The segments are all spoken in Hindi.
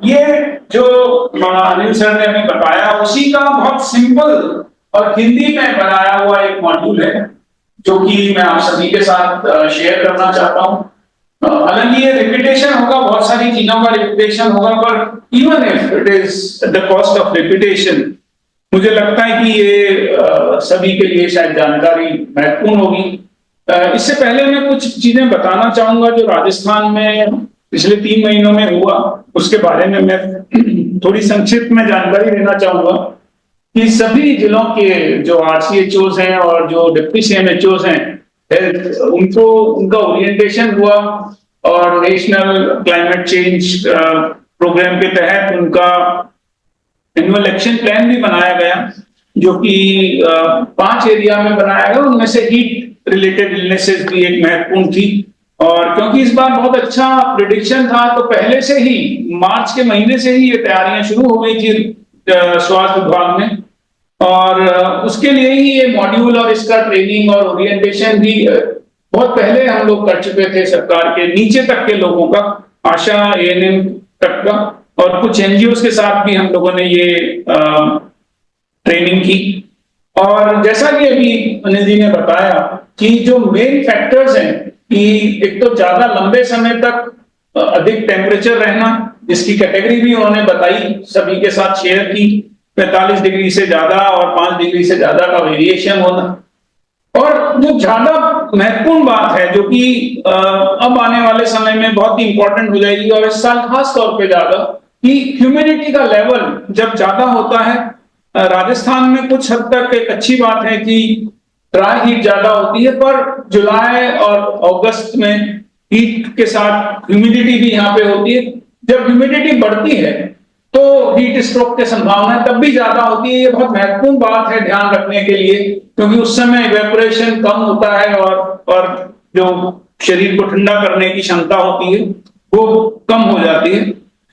ये जो अनिल सर ने हमें बताया उसी का बहुत सिंपल और हिंदी में बनाया हुआ एक मॉड्यूल है, जो कि मैं आप सभी के साथ शेयर करना चाहता हूँ। हालांकि ये रिपीटेशन होगा, बहुत सारी चीजों का रिपीटेशन होगा, पर even if it is the cost of repetition, मुझे लगता है कि ये सभी के लिए शायद जानकारी महत्वपूर्ण होगी। इससे पहले मैं कुछ चीजें बताना चाहूंगा जो राजस्थान में पिछले 3 महीनों में हुआ, उसके बारे में मैं थोड़ी संक्षिप्त में जानकारी देना चाहूंगा कि सभी जिलों के जो आरसीएचओज हैं और जो डिप्टी सीएमएचओज हैं, उनको उनका ओरिएंटेशन हुआ और नेशनल क्लाइमेट चेंज प्रोग्राम के तहत उनका एनुअल एक्शन प्लान भी बनाया गया, जो कि 5 एरिया में बनाया गया। उनमें से हीट रिलेटेड इलनेसेस भी एक महत्वपूर्ण थी, और क्योंकि इस बार बहुत अच्छा प्रिडिक्शन था तो पहले से ही मार्च के महीने से ही ये तैयारियां शुरू हो गई थी स्वास्थ्य विभाग में, और उसके लिए ही ये मॉड्यूल और इसका ट्रेनिंग और ओरिएंटेशन भी बहुत पहले हम लोग कर चुके थे, सरकार के नीचे तक के लोगों का, आशा एएनएम तक का, और कुछ एनजीओ के साथ भी हम लोगों ने ये ट्रेनिंग की। और जैसा कि अभी अनिल जी ने बताया कि जो मेन फैक्टर्स हैं कि एक तो ज्यादा लंबे समय तक अधिक टेम्परेचर रहना, जिसकी कैटेगरी भी उन्होंने बताई, सभी के साथ शेयर की, 45 डिग्री से ज्यादा और 5 डिग्री से ज्यादा का वेरिएशन होना। और जो ज्यादा महत्वपूर्ण बात है, जो कि अब आने वाले समय में बहुत ही इंपॉर्टेंट हो जाएगी और इस साल खास तौर पे ज्यादा, कि ह्यूमिडिटी का लेवल जब ज्यादा होता है, राजस्थान में कुछ हद तक एक अच्छी बात है कि ड्राई हीट ज्यादा होती है, पर जुलाई और अगस्त में हीट के साथ ह्यूमिडिटी भी यहाँ पे होती है। जब ह्यूमिडिटी बढ़ती है तो हीट स्ट्रोक की संभावना तब भी ज्यादा होती है। ये बहुत महत्वपूर्ण बात है ध्यान रखने के लिए, क्योंकि उस समय इवेपोरेशन कम होता है और जो शरीर को ठंडा करने की क्षमता होती है वो कम हो जाती है।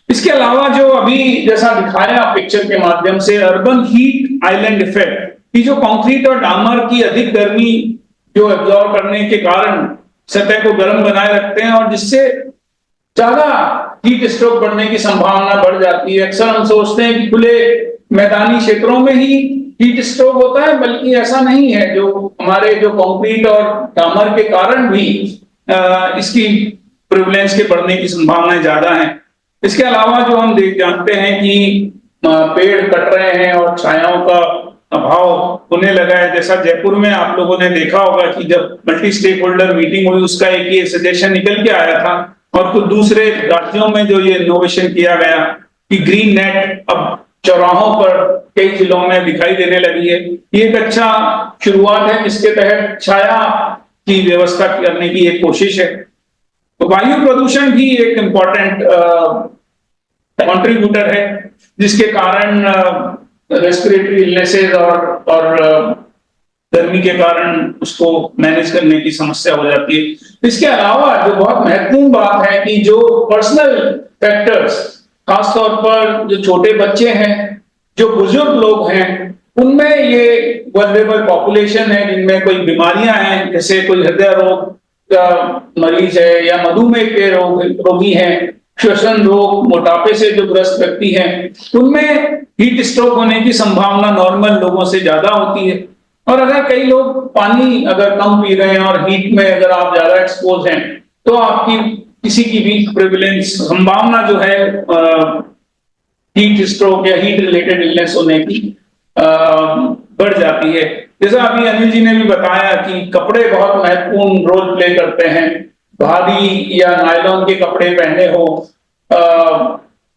इसके अलावा जो अभी जैसा दिखाया पिक्चर के माध्यम से, अर्बन हीट आइलैंड इफेक्ट, कि जो कंक्रीट और डामर की अधिक गर्मी जो एब्जॉर्ब करने के कारण सतह को गर्म बनाए रखते हैं, और जिससे ज्यादा हीट स्ट्रोक बढ़ने की संभावना बढ़ जाती है। अक्सर हम सोचते हैं कि खुले मैदानी क्षेत्रों में ही हीट स्ट्रोक होता है, बल्कि ऐसा नहीं है। जो हमारे जो कंक्रीट और डामर के कारण भी इसकी प्रिवलेंस के बढ़ने की संभावनाएं ज्यादा है। इसके अलावा जो हम जानते हैं कि पेड़ कट रहे हैं और छायाओं का अभाव होने लगा है। जैसा जयपुर में आप लोगों ने देखा होगा कि जब मल्टी स्टेक होल्डर मीटिंग हुई, उसका एक ये सजेशन निकल के आया था, और कुछ दूसरे राज्यों में जो ये इनोवेशन किया गया कि ग्रीन नेट अब चौराहों पर कई जिलों में दिखाई देने लगी है। ये एक अच्छा शुरुआत है, जिसके तहत छाया की व्यवस्था करने की एक कोशिश है। तो वायु प्रदूषण भी एक इम्पोर्टेंट कंट्रीब्यूटर है, जिसके कारण रेस्पिरेटरी इलनेसेस और गर्मी के कारण उसको मैनेज करने की समस्या हो जाती है। इसके अलावा जो बहुत महत्वपूर्ण बात है कि जो पर्सनल फैक्टर्स, खासतौर पर जो छोटे बच्चे हैं, जो बुजुर्ग लोग हैं, उनमें ये वल्नरेबल पॉपुलेशन है, जिनमें कोई बीमारियां हैं, जैसे कोई हृदय रोग का मरीज है या मधुमेह के रोगी हैं, श्वसन रोग, मोटापे से जो ग्रस्त व्यक्ति हैं, उनमें हीट स्ट्रोक होने की संभावना नॉर्मल लोगों से ज्यादा होती है। और अगर कई लोग पानी अगर कम पी रहे हैं और हीट में अगर आप ज्यादा एक्सपोज हैं, तो आपकी किसी की भी प्रिविलेंस संभावना जो है हीट स्ट्रोक या हीट रिलेटेड इलनेस होने की बढ़ जाती है। जैसा अभी अनिल जी ने भी बताया कि कपड़े बहुत महत्वपूर्ण रोल प्ले करते हैं। भारी या नायलॉन के कपड़े पहने हो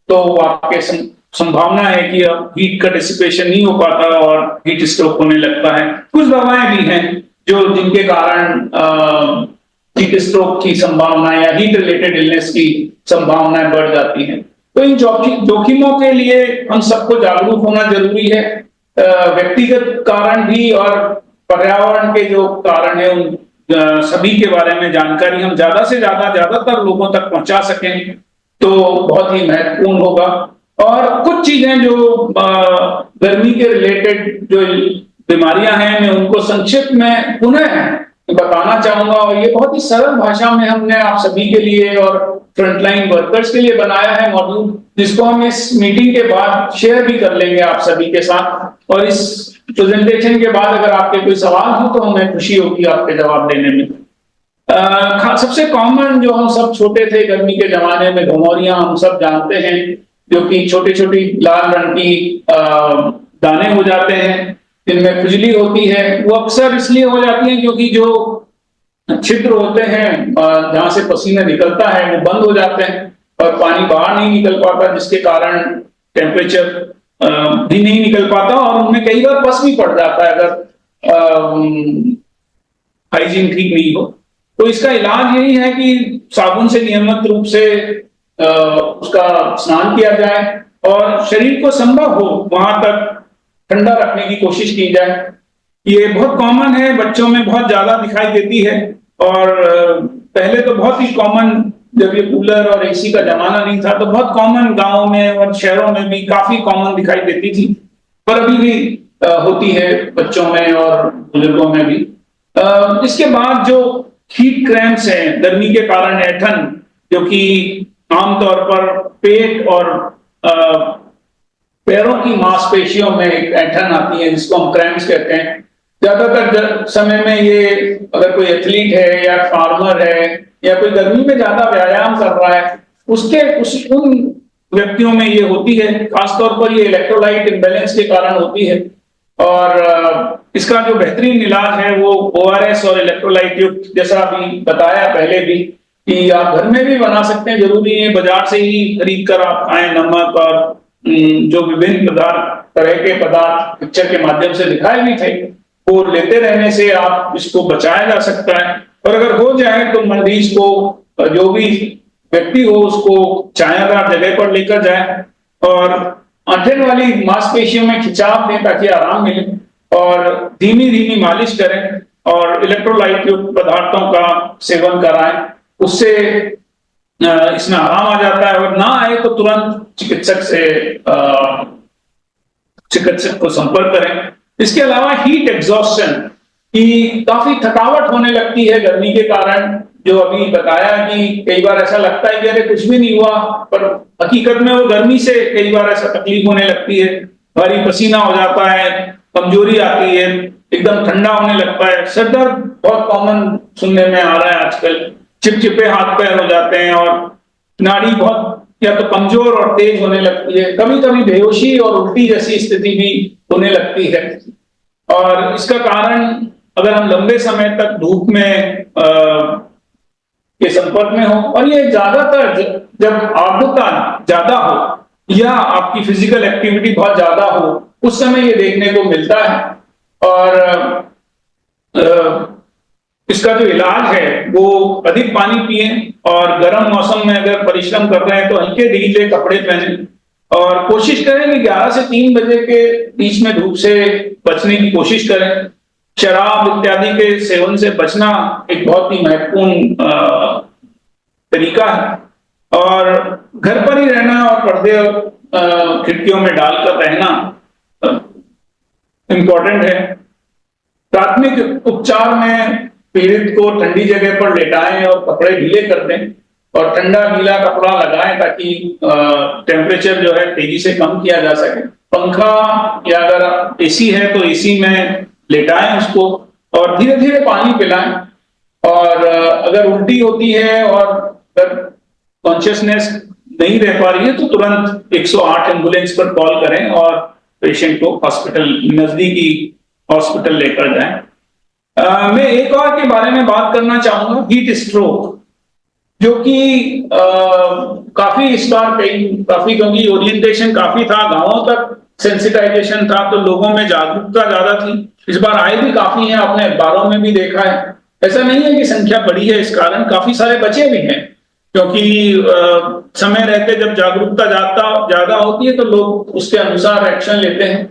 तो आपके संभावना है कि अब हीट का डिसिपेशन नहीं हो पाता और हीट स्ट्रोक होने लगता है। कुछ दवाएं भी हैं जो जिनके कारण हीट स्ट्रोक की संभावना या हीट रिलेटेड इलनेस की संभावनाएं बढ़ जाती हैं। तो इन जोखिमों के लिए हम सबको जागरूक होना जरूरी है। व्यक्तिगत कारण भी और पर्यावरण के जो कारण है, उन सभी के बारे में जानकारी हम ज्यादा से ज्यादातर लोगों तक पहुंचा सकें तो बहुत ही महत्वपूर्ण होगा। और कुछ चीजें जो गर्मी के रिलेटेड जो बीमारियां हैं, मैं उनको संक्षिप्त में पुनः बताना चाहूंगा, और ये बहुत ही सरल भाषा में हमने आप सभी के लिए और फ्रंटलाइन वर्कर्स के लिए बनाया है मॉड्यूल, जिसको हम इस मीटिंग के बाद शेयर भी कर लेंगे आप सभी के साथ। और इस प्रेजेंटेशन के बाद अगर आपके कोई सवाल हो तो हमें खुशी होगी आपके जवाब देने में। सबसे कॉमन जो हम सब छोटे थे गर्मी के जमाने में, घमौरियां हम सब जानते हैं, जो कि छोटी छोटी लाल रंग की दाने हो जाते हैं, जिनमें खुजली होती है। वो अक्सर इसलिए हो जाती है क्योंकि जो छिद्र होते हैं जहां से पसीना निकलता है वो बंद हो जाते हैं और पानी बाहर नहीं निकल पाता, जिसके कारण टेम्परेचर भी नहीं निकल पाता और उनमें कई बार पस भी पड़ जाता है अगर हाइजीन ठीक नहीं हो। तो इसका इलाज यही है कि साबुन से नियमित रूप से उसका स्नान किया जाए और शरीर को संभव हो वहां तक ठंडा रखने की कोशिश की जाए। ये बहुत कॉमन है, बच्चों में बहुत ज्यादा दिखाई देती है और पहले तो बहुत ही कॉमन, जब ये कूलर और एसी का जमाना नहीं था तो बहुत कॉमन गांवों में और शहरों में भी काफी कॉमन दिखाई देती थी, पर अभी भी होती है बच्चों में और बुजुर्गों में भी। इसके बाद जो हीट क्रैम्प्स हैं, गर्मी के कारण ऐंठन, जो कि आमतौर पर पेट और पैरों की मांसपेशियों में एक ऐंठन आती है जिसको हम क्रैम्प्स कहते हैं। ज्यादातर समय में ये अगर कोई एथलीट है या फार्मर है या कोई गर्मी में ज्यादा व्यायाम कर रहा है उन व्यक्तियों में ये होती है। खासतौर पर ये इलेक्ट्रोलाइट इम्बैलेंस के कारण होती है और इसका जो बेहतरीन इलाज है वो ORS और इलेक्ट्रोलाइट युक्त, जैसा अभी बताया पहले भी, कि आप घर में भी बना सकते हैं, जरूरी है बाजार से ही खरीद कर आप खाएं। नमक और जो विभिन्न तरह के पदार्थ पिक्चर के माध्यम से दिखाए भी थे, वो लेते रहने से आप इसको बचाया जा सकता है। और अगर हो जाए तो मरीज को, जो भी व्यक्ति हो, उसको छायादार जगह पर लेकर जाए और ऐंठन वाली मांसपेशियों में खिंचाव दें ताकि आराम मिले और धीमी धीमी मालिश करें और इलेक्ट्रोलाइट युक्त पदार्थों का सेवन कराएं। उससे इसमें आराम आ जाता है और ना आए तो तुरंत चिकित्सक को संपर्क करें। इसके अलावा हीट एग्जॉस्शन की काफी थकावट होने लगती है गर्मी के कारण, जो अभी बताया कि कई बार ऐसा लगता है कि अरे कुछ भी नहीं हुआ, पर हकीकत में वो गर्मी से कई बार ऐसा तकलीफ होने लगती है। भारी पसीना हो जाता है, कमजोरी आती है, एकदम ठंडा होने लगता है, सर दर्द बहुत कॉमन सुनने में आ रहा है आजकल, चिपचिपे हाथ पैर हो जाते हैं और नाड़ी बहुत या तो कमजोर और तेज होने लगती है। कभी कभी बेहोशी और उल्टी जैसी स्थिति भी होने लगती है। और इसका कारण, अगर हम लंबे समय तक धूप में के संपर्क में हो, और ये ज्यादातर जब आर्द्रता ज्यादा हो या आपकी फिजिकल एक्टिविटी बहुत ज्यादा हो, उस समय ये देखने को मिलता है। और इसका जो इलाज है वो अधिक पानी पिए और गर्म मौसम में अगर परिश्रम कर रहे हैं तो हल्के ढीले कपड़े पहने और कोशिश करें कि 11 से 3 बजे के बीच में धूप से बचने की कोशिश करें। शराब इत्यादि के सेवन से बचना एक बहुत ही महत्वपूर्ण तरीका है और घर पर ही रहना और पर्दे खिड़कियों में डालकर रहना इम्पोर्टेंट है। प्राथमिक उपचार में पीड़ित को ठंडी जगह पर लेटाएं और कपड़े ढीले कर दें और ठंडा गीला कपड़ा लगाएं ताकि टेम्परेचर जो है तेजी से कम किया जा सके। पंखा या अगर एसी है तो एसी में लेटाएं उसको और धीरे धीरे पानी पिलाएं। और अगर उल्टी होती है और अगर कॉन्शियसनेस नहीं रह पा रही है तो तुरंत 108 एम्बुलेंस पर कॉल करें और पेशेंट को हॉस्पिटल, नजदीकी हॉस्पिटल लेकर जाएं। मैं एक और के बारे में बात करना चाहूंगा, हीट स्ट्रोक, जो कि काफी इस बार काफी, क्योंकि ओरिएंटेशन काफी था, गांवों तक सेंसिटाइजेशन था तो लोगों में जागरूकता ज्यादा थी। इस बार आए भी काफी हैं, आपने अखबारों में भी देखा है। ऐसा नहीं है कि संख्या बढ़ी है, इस कारण काफी सारे बचे भी हैं, क्योंकि समय रहते जब जागरूकता ज्यादा होती है तो लोग उसके अनुसार एक्शन लेते हैं।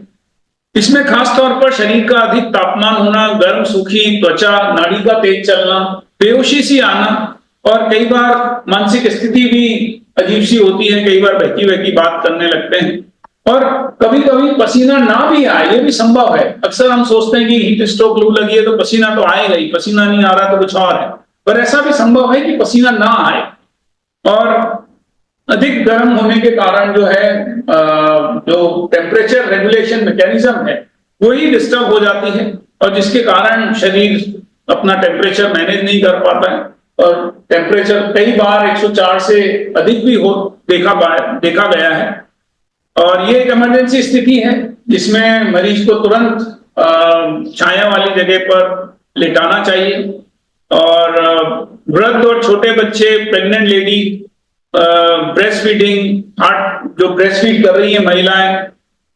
इसमें खासतौर पर शरीर का अधिक तापमान होना, गर्म सूखी त्वचा, नाड़ी का तेज चलना, बेहोशी सी आना और कई बार मानसिक स्थिति भी अजीब सी होती है, कई बार बहकी बहकी बात करने लगते हैं और कभी कभी पसीना ना भी आए, ये भी संभव है। अक्सर हम सोचते हैं कि हीट स्ट्रोक, लू लगी है तो पसीना तो आएगा ही, पसीना नहीं आ रहा तो कुछ और है, पर ऐसा भी संभव है कि पसीना ना आए। और अधिक गर्म होने के कारण जो है जो टेम्परेचर रेगुलेशन मैकेनिज्म है वो ही डिस्टर्ब हो जाती है, और जिसके कारण शरीर अपना टेम्परेचर मैनेज नहीं कर पाता है, और टेम्परेचर कई बार 104 से अधिक भी हो देखा गया है। और ये एक इमरजेंसी स्थिति है जिसमें मरीज को तुरंत छाया वाली जगह पर लेटाना चाहिए, और वृद्ध और छोटे बच्चे, pregnant lady, breast feeding, heart जो ब्रेस्ट फीड कर रही है महिलाएं,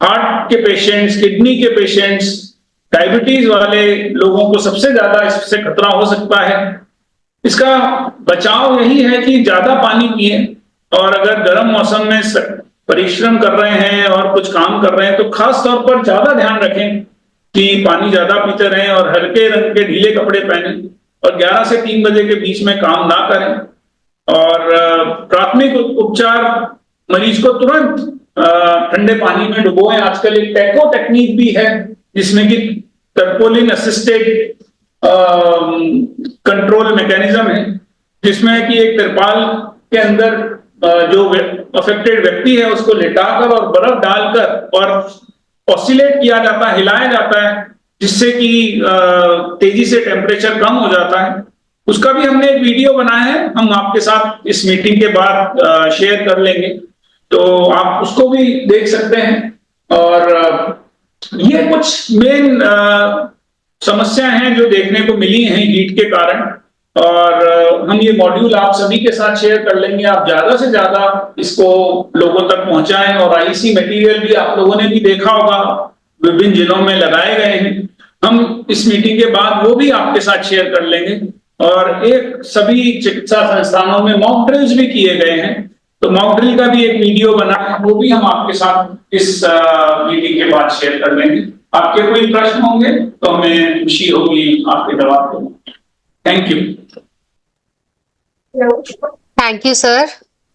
हार्ट के पेशेंट्स, किडनी के पेशेंट्स, डायबिटीज वाले लोगों को सबसे ज्यादा इससे खतरा हो सकता है। इसका बचाव यही है कि ज्यादा पानी पिए, और अगर गर्म मौसम में परिश्रम कर रहे हैं और कुछ काम कर रहे हैं तो खास तौर पर ज्यादा ध्यान रखें कि पानी ज्यादा पीते रहें, और हल्के रंग के ढीले कपड़े पहने, और 11 से 3 बजे के बीच में काम ना करें। और प्राथमिक उपचार, मरीज को तुरंत ठंडे पानी में डुबोएं। आजकल एक टैको टेक्निक भी है जिसमें कि टर्पोलिन असिस्टेड कंट्रोल मैकेनिज्म है, जिसमें कि एक तिरपाल के अंदर जो अफेक्टेड व्यक्ति है उसको लेटाकर और बर्फ डालकर और ऑसिलेट किया जाता है, हिलाया जाता है, जिससे कि तेजी से टेम्परेचर कम हो जाता है। उसका भी हमने एक वीडियो बनाया है, हम आपके साथ इस मीटिंग के बाद शेयर कर लेंगे, तो आप उसको भी देख सकते हैं। और ये कुछ मेन समस्याएं हैं जो देखने को मिली हैं हीट के कारण, और हम ये मॉड्यूल आप सभी के साथ शेयर कर लेंगे। आप ज्यादा से ज्यादा इसको लोगों तक पहुंचाएं, और आईसी मटेरियल भी आप लोगों ने भी देखा होगा, विभिन्न जिलों में लगाए गए हैं। हम इस मीटिंग के बाद वो भी आपके साथ शेयर कर लेंगे। और एक सभी चिकित्सा संस्थानों में मॉक ड्रिल्स भी किए गए हैं, तो मॉक ड्रिल का भी एक वीडियो बना है, वो भी हम आपके साथ इस मीटिंग के बाद शेयर कर लेंगे। आपके कोई प्रश्न होंगे तो हमें खुशी होगी आपके जवाब देने। Thank you. Thank you sir,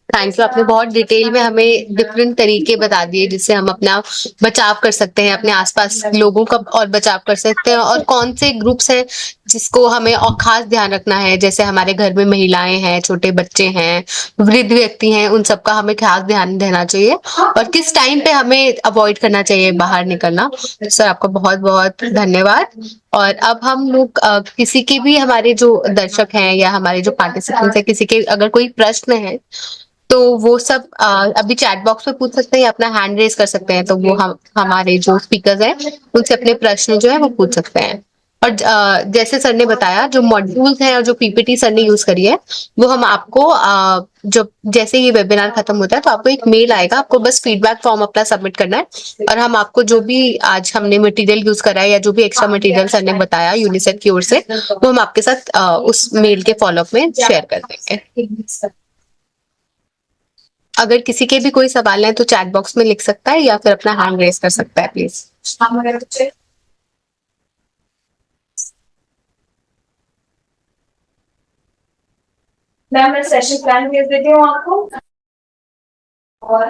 thank you. आपने बहुत डिटेल में हमें डिफरेंट तरीके बता दिए जिससे हम अपना बचाव कर सकते हैं, अपने आसपास लोगों का और बचाव कर सकते हैं, और कौन से ग्रुप्स हैं जिसको हमें और खास ध्यान रखना है, जैसे हमारे घर में महिलाएं हैं, छोटे बच्चे हैं, वृद्ध व्यक्ति हैं, उन सबका हमें खास ध्यान देना चाहिए, और किस टाइम पे हमें अवॉइड करना चाहिए बाहर निकलना। सर आपका बहुत बहुत धन्यवाद। और अब हम लोग किसी के भी, हमारे जो दर्शक हैं या हमारे जो पार्टिसिपेंट्स हैं, किसी के अगर कोई प्रश्न है तो वो सब अभी चैट बॉक्स में पूछ सकते हैं या अपना हैंड रेज कर सकते हैं, तो वो हम हमारे जो स्पीकर्स हैं उनसे अपने प्रश्न जो है वो पूछ सकते हैं। और जैसे सर ने बताया, जो मॉड्यूल्स हैं और जो पीपीटी सर ने यूज करी है वो हम आपको जो जैसे ये वेबिनार खत्म होता है तो आपको एक मेल आएगा, आपको बस फीडबैक फॉर्म अपना सबमिट करना है, और हम आपको जो भी आज हमने मटेरियल यूज करा है या जो भी एक्स्ट्रा मटेरियल सर ने बताया यूनिसेफ की ओर से, वो हम आपके साथ उस मेल के फॉलोअप में शेयर कर देंगे। अगर किसी के भी कोई सवाल है तो चैट बॉक्स में लिख सकता है या फिर अपना हैंड रेज कर सकता है प्लीज। मैम मैं सेशन प्लान भेज देती हूँ आपको, और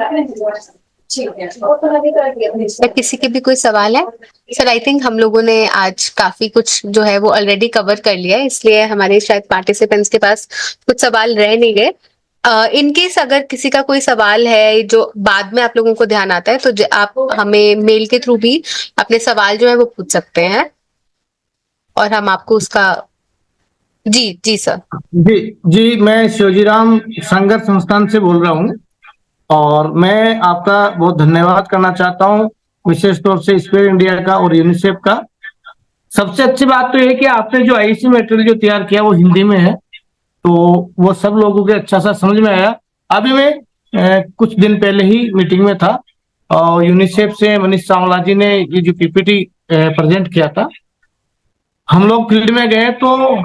किसी के भी कोई सवाल है? सर आई थिंक हम लोगों ने आज काफी कुछ जो है वो ऑलरेडी कवर कर लिया है, इसलिए हमारे शायद पार्टिसिपेंट्स के पास कुछ सवाल रह नहीं गए। इन केस अगर किसी का कोई सवाल है जो बाद में आप लोगों को ध्यान आता है तो आप हमें मेल के थ्रू भी अपने सवाल जो है वो पूछ सकते हैं, और हम आपको उसका। जी सर। जी मैं शिवजीराम संघर्ष संस्थान से बोल रहा हूँ, और मैं आपका बहुत धन्यवाद करना चाहता हूँ, विशेष तौर से स्पेयर इंडिया का और यूनिसेफ का। सबसे अच्छी बात तो ये है कि आपने जो आईसी मटेरियल जो तैयार किया वो हिंदी में है, तो वो सब लोगों के अच्छा सा समझ में आया। अभी मैं कुछ दिन पहले ही मीटिंग में था, और यूनिसेफ से मनीष सांवला जी ने ये जो पीपीटी प्रेजेंट किया था, हम लोग फील्ड में गए तो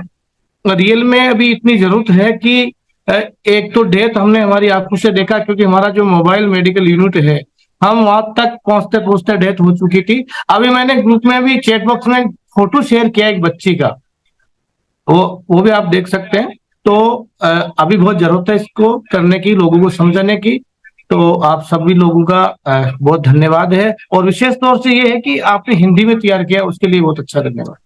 रियल में अभी इतनी जरूरत है कि एक तो डेथ हमने हमारी आंखों से देखा, क्योंकि हमारा जो मोबाइल मेडिकल यूनिट है हम वहां तक पहुंचते पहुंचते डेथ हो चुकी थी। अभी मैंने ग्रुप में भी चैट बॉक्स में फोटो शेयर किया एक बच्ची का, वो भी आप देख सकते हैं। तो अभी बहुत जरूरत है इसको करने की, लोगों को समझाने की। तो आप सभी लोगों का बहुत धन्यवाद है, और विशेष तौर से ये है कि आपने हिंदी में तैयार किया, उसके लिए बहुत अच्छा धन्यवाद।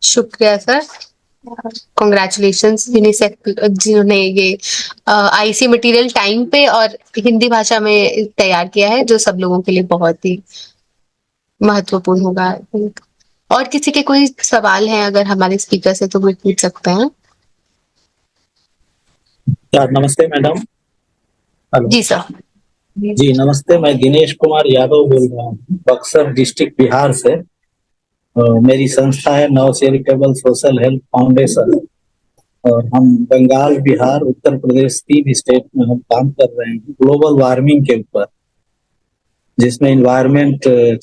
शुक्रिया सर। कॉन्ग्रेचुलेशंस यूनिसेफ जिन्होंने ये आईसी मटेरियल टाइम पे और हिंदी भाषा में तैयार किया है, जो सब लोगों के लिए बहुत ही महत्वपूर्ण होगा I think। और किसी के कोई सवाल हैं अगर हमारे स्पीकर से, तो वो पूछ सकते हैं। नमस्ते मैडम। हेलो जी सर। जी, नमस्ते। मैं दिनेश कुमार यादव बोल रहा हूँ, बक्सर डिस्ट्रिक्ट बिहार से। मेरी संस्था है नव चैरिटेबल सोशल हेल्प फाउंडेशन, और हम बंगाल, बिहार, उत्तर प्रदेश 3 स्टेट में हम काम कर रहे हैं ग्लोबल वार्मिंग के ऊपर, जिसमें इन्वायरमेंटल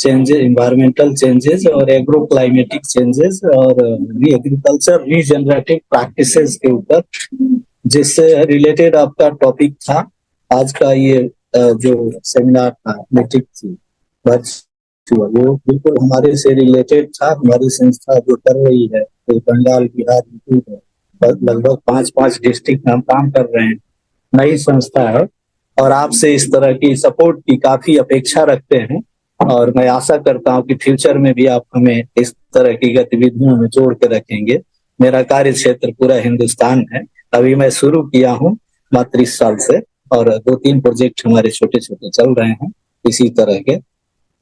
चेंजेस और एग्रो क्लाइमेटिक चेंजेस और एग्रीकल्चर रीजनरेटिव प्रैक्टिसेस के ऊपर, जिससे रिलेटेड आपका टॉपिक था आज का ये जो सेमिनार था, मीटिंग थी, वो बिल्कुल हमारे से रिलेटेड था। हमारी संस्था जो कर रही है तो बंगाल, बिहार, यूपी है, लगभग 5 डिस्ट्रिक्ट में हम काम कर रहे हैं। नई संस्था है और आपसे इस तरह की सपोर्ट की काफी अपेक्षा रखते हैं, और मैं आशा करता हूं कि फ्यूचर में भी आप हमें इस तरह की गतिविधियों में जोड़ के रखेंगे। मेरा कार्य क्षेत्र पूरा हिंदुस्तान है। अभी मैं शुरू किया हूं मात्र इस साल से, और 2-3 प्रोजेक्ट हमारे छोटे छोटे चल रहे हैं इसी तरह के।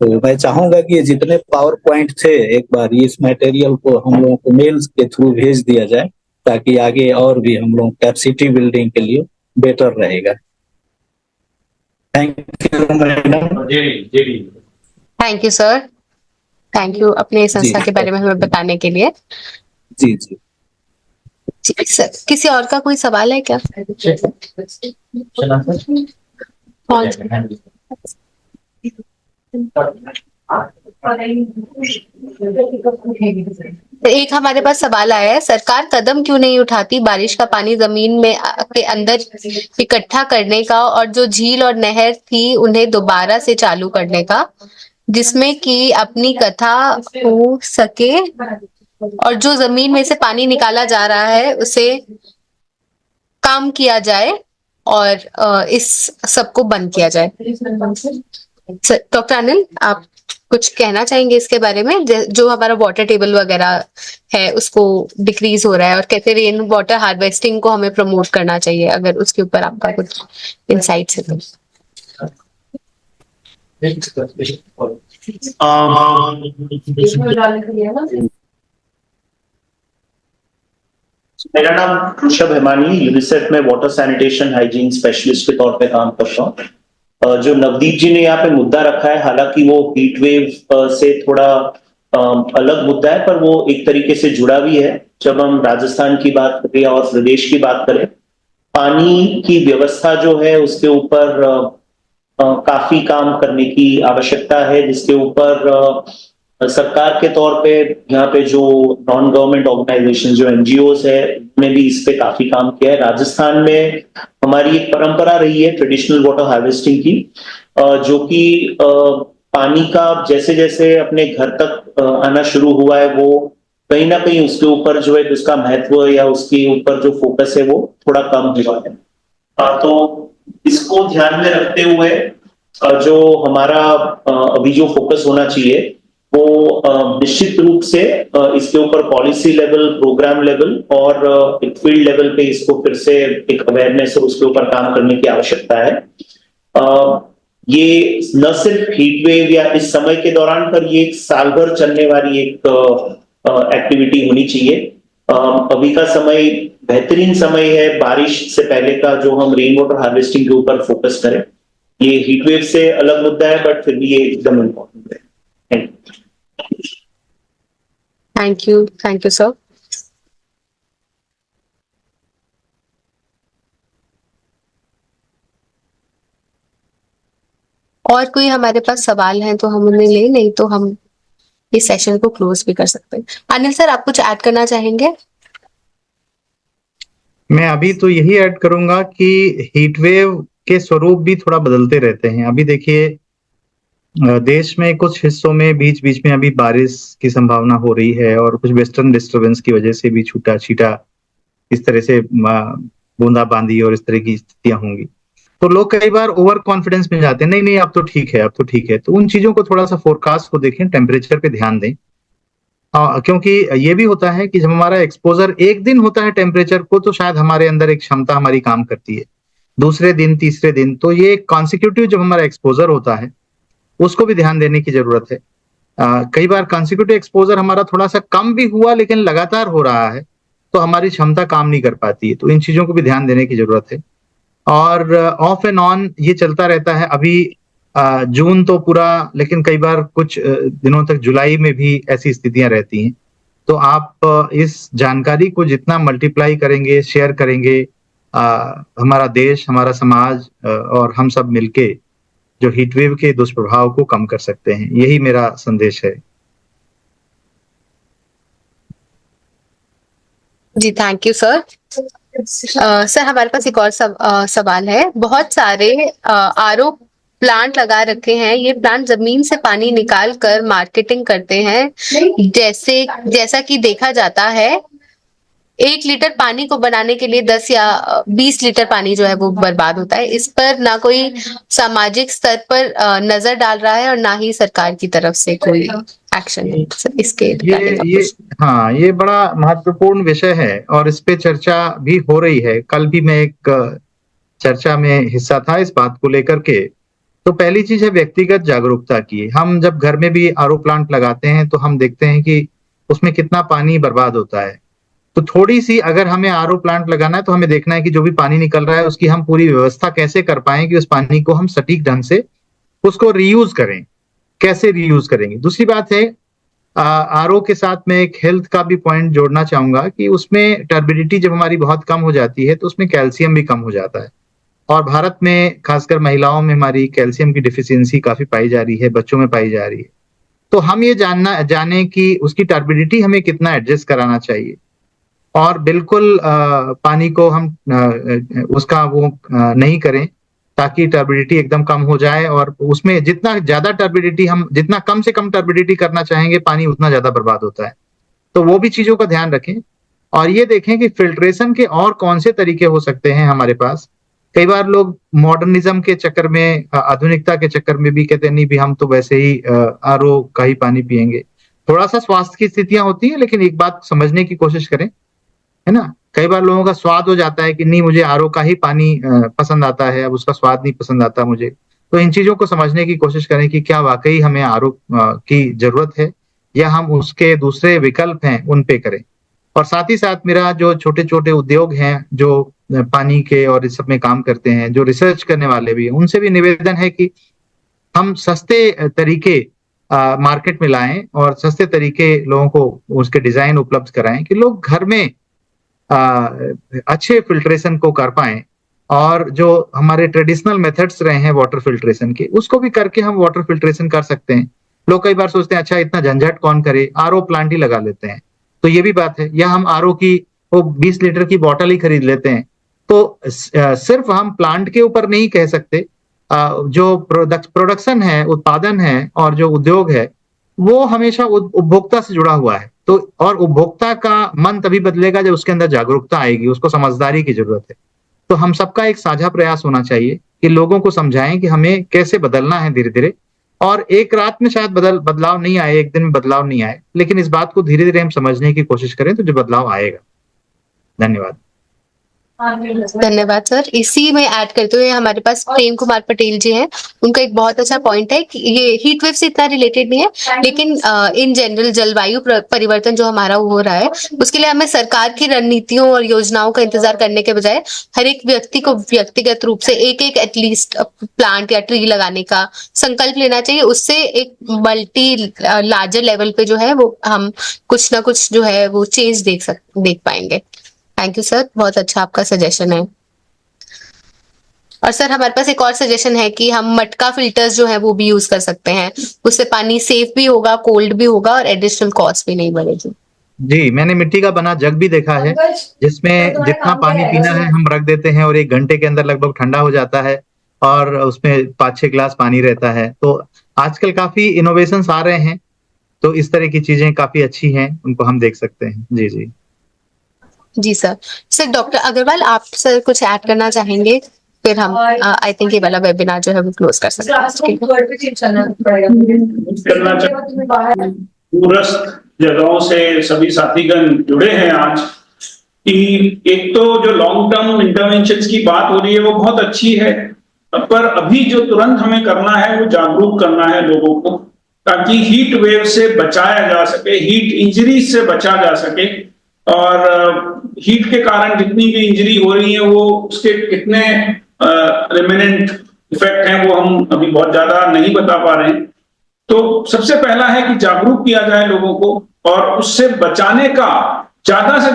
तो मैं चाहूंगा कि ये जितने पावर पॉइंट थे, एक बार इस मटेरियल को हम लोगों को मेल्स के थ्रू भेज दिया जाए, ताकि आगे और भी हम लोग कैपेसिटी बिल्डिंग के लिए बेटर रहेगा। Thank you madam. Thank you sir, thank you अपने संस्था के बारे में हमें बताने के लिए। जी जी जी सर, किसी और का कोई सवाल है क्या? कौन सा? एक हमारे पास सवाल आया है, सरकार कदम क्यों नहीं उठाती बारिश का पानी जमीन में के अंदर इकट्ठा करने का, और जो झील और नहर थी उन्हें दोबारा से चालू करने का, जिसमें कि अपनी कथा हो सके, और जो जमीन में से पानी निकाला जा रहा है उसे काम किया जाए और इस सबको बंद किया जाए। डॉक्टर अनिल, आप कुछ कहना चाहेंगे इसके बारे में? जो हमारा वाटर टेबल वगैरह है उसको डिक्रीज हो रहा है, और कैसे रेन वाटर हार्वेस्टिंग को हमें प्रमोट करना चाहिए, अगर उसके ऊपर आपका कुछ इंसाइट्स है तो। मेरा नाम ऋषभ हेमानी, यूनिसेफ में वाटर सैनिटेशन हाइजीन स्पेशलिस्ट के तौर पे काम करता हूँ। जो नवदीप जी ने यहाँ पे मुद्दा रखा है, हालांकि वो हीट वेव से थोड़ा अलग मुद्दा है, पर वो एक तरीके से जुड़ा भी है। जब हम राजस्थान की बात करें और प्रदेश की बात करें, पानी की व्यवस्था जो है उसके ऊपर काफी काम करने की आवश्यकता है, जिसके ऊपर सरकार के तौर पे यहाँ पे जो नॉन गवर्नमेंट ऑर्गेनाइजेशन जो एनजीओस है, उन्होंने भी इस पे काफी काम किया है। राजस्थान में हमारी एक परंपरा रही है ट्रेडिशनल वाटर हार्वेस्टिंग की, जो कि पानी का जैसे जैसे अपने घर तक आना शुरू हुआ है, वो कहीं ना कहीं उसके ऊपर जो है उसका महत्व या उसके ऊपर जो फोकस है वो थोड़ा कम हुआ है। तो इसको ध्यान में रखते हुए जो हमारा अभी जो फोकस होना चाहिए वो निश्चित रूप से इसके ऊपर पॉलिसी लेवल, प्रोग्राम लेवल और एक फील्ड लेवल पे इसको फिर से एक अवेयरनेस है उसके ऊपर काम करने की आवश्यकता है। ये न सिर्फ हीट वेव या इस समय के दौरान, पर ये एक साल भर चलने वाली एक एक्टिविटी होनी चाहिए। अभी का समय बेहतरीन समय है बारिश से पहले का, जो हम रेन वाटर हार्वेस्टिंग के ऊपर फोकस करें। ये हीट वेव से अलग मुद्दा है, बट फिर भी ये एकदम इम्पोर्टेंट है। Thank you sir. और कोई हमारे पास सवाल हैं तो हम उन्हें ले, नहीं तो हम इस सेशन को क्लोज भी कर सकते हैं। अनिल सर, आप कुछ ऐड करना चाहेंगे? मैं अभी तो यही ऐड करूंगा कि हीट वेव के स्वरूप भी थोड़ा बदलते रहते हैं। अभी देखिए, देश में कुछ हिस्सों में बीच बीच में अभी बारिश की संभावना हो रही है, और कुछ वेस्टर्न डिस्टर्बेंस की वजह से भी छूटा छीटा इस तरह से बूंदाबांदी और इस तरह की स्थितियां होंगी। तो लोग कई बार ओवर कॉन्फिडेंस में जाते हैं, नहीं नहीं अब तो ठीक है, अब तो ठीक है। तो उन चीजों को थोड़ा सा फोरकास्ट को देखें, टेम्परेचर पे ध्यान दें, क्योंकि ये भी होता है कि जब हमारा एक्सपोजर एक दिन होता है टेम्परेचर को, तो शायद हमारे अंदर एक क्षमता हमारी काम करती है, दूसरे दिन तीसरे दिन, तो ये कॉन्सिक्यूटिव जब हमारा एक्सपोजर होता है उसको भी ध्यान देने की जरूरत है। कई बार कॉन्सिक्यूटिव एक्सपोजर हमारा थोड़ा सा कम भी हुआ लेकिन लगातार हो रहा है तो हमारी क्षमता काम नहीं कर पाती है, तो इन चीजों को भी ध्यान देने की जरूरत है। और ऑफ एंड ऑन ये चलता रहता है। अभी जून तो पूरा, लेकिन कई बार कुछ दिनों तक जुलाई में भी ऐसी स्थितियां रहती हैं। तो आप इस जानकारी को जितना मल्टीप्लाई करेंगे, शेयर करेंगे, हमारा देश, हमारा समाज और हम सब मिलके जो हीट वेव के दुष्प्रभाव को कम कर सकते हैं, यही मेरा संदेश है। जी थैंक यू सर। सर हमारे पास एक और सवाल है। बहुत सारे आरओ प्लांट लगा रखे हैं, ये प्लांट जमीन से पानी निकाल कर मार्केटिंग करते हैं, जैसा कि देखा जाता है 1 लीटर पानी को बनाने के लिए 10 या 20 लीटर पानी जो है वो बर्बाद होता है। इस पर ना कोई सामाजिक स्तर पर नजर डाल रहा है और ना ही सरकार की तरफ से कोई एक्शन है इसके हाँ, ये बड़ा महत्वपूर्ण विषय है और इस पे चर्चा भी हो रही है। कल भी मैं एक चर्चा में हिस्सा था इस बात को लेकर के। तो पहली चीज है व्यक्तिगत जागरूकता की। हम जब घर में भी आरओ प्लांट लगाते हैं तो हम देखते हैं कि उसमें कितना पानी बर्बाद होता है। तो थोड़ी सी अगर हमें आरओ प्लांट लगाना है तो हमें देखना है कि जो भी पानी निकल रहा है उसकी हम पूरी व्यवस्था कैसे कर पाएं कि उस पानी को हम सटीक ढंग से उसको रीयूज करें। कैसे रीयूज करेंगे? दूसरी बात है, आरओ के साथ मैं एक हेल्थ का भी पॉइंट जोड़ना चाहूंगा कि उसमें टर्बिडिटी जब हमारी बहुत कम हो जाती है तो उसमें कैल्शियम भी कम हो जाता है। और भारत में खासकर महिलाओं में हमारी कैल्शियम की डिफिशियंसी काफी पाई जा रही है, बच्चों में पाई जा रही है। तो हम ये जाने कि उसकी टर्बिडिटी हमें कितना एडजस्ट कराना चाहिए। और बिल्कुल पानी को हम उसका वो नहीं करें ताकि टर्बिडिटी एकदम कम हो जाए, और उसमें जितना ज्यादा टर्बिडिटी हम जितना कम से कम टर्बिडिटी करना चाहेंगे पानी उतना ज्यादा बर्बाद होता है। तो वो भी चीजों का ध्यान रखें और ये देखें कि फिल्ट्रेशन के और कौन से तरीके हो सकते हैं हमारे पास। कई बार लोग मॉडर्निज्म के चक्कर में, आधुनिकता के चक्कर में भी कहते हैं नहीं भी हम तो वैसे ही आरओ का ही पानी पिएंगे। थोड़ा सा स्वास्थ्य की स्थितियां होती हैं, लेकिन एक बात समझने की कोशिश करें, है ना। कई बार लोगों का स्वाद हो जाता है कि नहीं मुझे आरओ का ही पानी पसंद आता है, अब उसका स्वाद नहीं पसंद आता मुझे। तो इन चीजों को समझने की कोशिश करें कि क्या वाकई हमें आरओ की जरूरत है या हम उसके दूसरे विकल्प हैं उन पे करें। और साथ ही साथ मेरा जो छोटे छोटे उद्योग हैं जो पानी के और इस सब में काम करते हैं, जो रिसर्च करने वाले भी हैं, उनसे भी निवेदन है कि हम सस्ते तरीके मार्केट में लाएं और सस्ते तरीके लोगों को उसके डिजाइन उपलब्ध कराएं कि लोग घर में अच्छे फिल्ट्रेशन को कर पाएं। और जो हमारे ट्रेडिशनल मेथड्स रहे हैं वाटर फिल्ट्रेशन के, उसको भी करके हम वाटर फिल्ट्रेशन कर सकते हैं। लोग कई बार सोचते हैं अच्छा इतना झंझट कौन करे, आरओ प्लांट ही लगा लेते हैं। तो ये भी बात है, या हम आरओ की वो 20 लीटर की बोतल ही खरीद लेते हैं। तो सिर्फ हम प्लांट के ऊपर नहीं कह सकते, जो प्रोडक्शन है, उत्पादन है और जो उद्योग है वो हमेशा उपभोक्ता से जुड़ा हुआ है। तो और उपभोक्ता का मन तभी बदलेगा जब उसके अंदर जागरूकता आएगी, उसको समझदारी की जरूरत है। तो हम सबका एक साझा प्रयास होना चाहिए कि लोगों को समझाएं कि हमें कैसे बदलना है धीरे धीरे। और एक रात में शायद बदलाव नहीं आए, एक दिन में बदलाव नहीं आए, लेकिन इस बात को धीरे धीरे हम समझने की कोशिश करें तो जो बदलाव आएगा। धन्यवाद। धन्यवाद सर। इसी में ऐड करते हुए हमारे पास प्रेम कुमार पटेल जी हैं। उनका एक बहुत अच्छा पॉइंट है कि ये हीट वेव से इतना रिलेटेड नहीं है, लेकिन इन जनरल जलवायु परिवर्तन जो हमारा हो रहा है उसके लिए हमें सरकार की रणनीतियों और योजनाओं का इंतजार करने के बजाय हर एक व्यक्ति को व्यक्तिगत रूप से एक एटलीस्ट प्लांट या ट्री लगाने का संकल्प लेना चाहिए। उससे एक मल्टी लार्जर लेवल पे जो है वो हम कुछ ना कुछ जो है वो चेंज देख पाएंगे। थैंक यू सर, बहुत अच्छा आपका सजेशन है। और सर हमारे पास एक और सजेशन है कि हम मटका फिल्टर्स जो है वो भी यूज कर सकते हैं, उससे पानी सेफ भी होगा, कोल्ड भी होगा और एडिशनल कॉस्ट भी नहीं बढ़ेगी। जी, मैंने मिट्टी का बना जग भी देखा है जिसमें जितना पानी पीना है हम रख देते हैं और 1 घंटे के अंदर लगभग ठंडा हो जाता है और उसमें 5-6 गिलास पानी रहता है। तो आजकल काफी इनोवेशंस आ रहे हैं, तो इस तरह की चीजें काफी अच्छी हैं, उनको हम देख सकते हैं। जी जी जी सर डॉक्टर अग्रवाल आप सर कुछ ऐड करना चाहेंगे, फिर हम आई थिंक ये वाला वेबिनार जो है वो क्लोज कर सकते हैं। करना चाहिए दूरस्थ जगहों से सभी साथीगण जुड़े हैं आज, कि एक तो जो लॉन्ग टर्म इंटरवेंशंस की बात हो रही है वो बहुत अच्छी है, पर अभी जो तुरंत हमें करना है वो जागरूक करना है लोगों को, ताकि हीट वेव से बचाया जा सके, हीट इंजरीज से बचा जा सके। और हीट के कारण जितनी भी इंजरी हो रही है वो उसके कितने रिमेनेंट इफेक्ट हैं वो हम अभी बहुत ज्यादा नहीं बता पा रहे हैं। तो सबसे पहला है कि जागरूक किया जाए लोगों को और उससे बचाने का ज्यादा से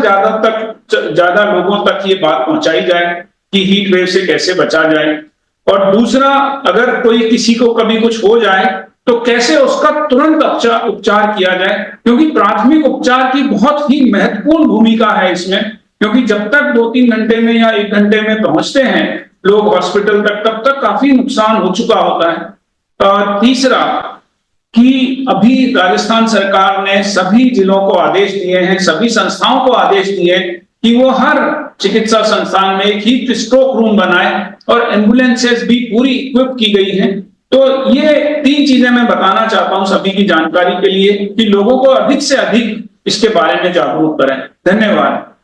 ज्यादा लोगों तक ये बात पहुंचाई जाए कि हीट वेव से कैसे बचा जाए। और दूसरा, अगर कोई किसी को कभी कुछ हो जाए तो कैसे उसका तुरंत उपचार किया जाए, क्योंकि प्राथमिक उपचार की बहुत ही महत्वपूर्ण भूमिका है इसमें, क्योंकि जब तक 2-3 घंटे में या 1 घंटे में पहुंचते हैं लोग हॉस्पिटल तक, तब तक काफी नुकसान हो चुका होता है। और तीसरा कि अभी राजस्थान सरकार ने सभी जिलों को आदेश दिए हैं, सभी संस्थाओं को आदेश दिए कि वो हर चिकित्सा संस्थान में एक हीट स्ट्रोक रूम बनाए और एम्बुलेंसेस भी पूरी इक्विप की गई हैं। तो ये 3 चीजें मैं बताना चाहता हूं सभी की जानकारी के लिए कि लोगों को अधिक से अधिक इसके बारे में जागरूक करें। धन्यवाद।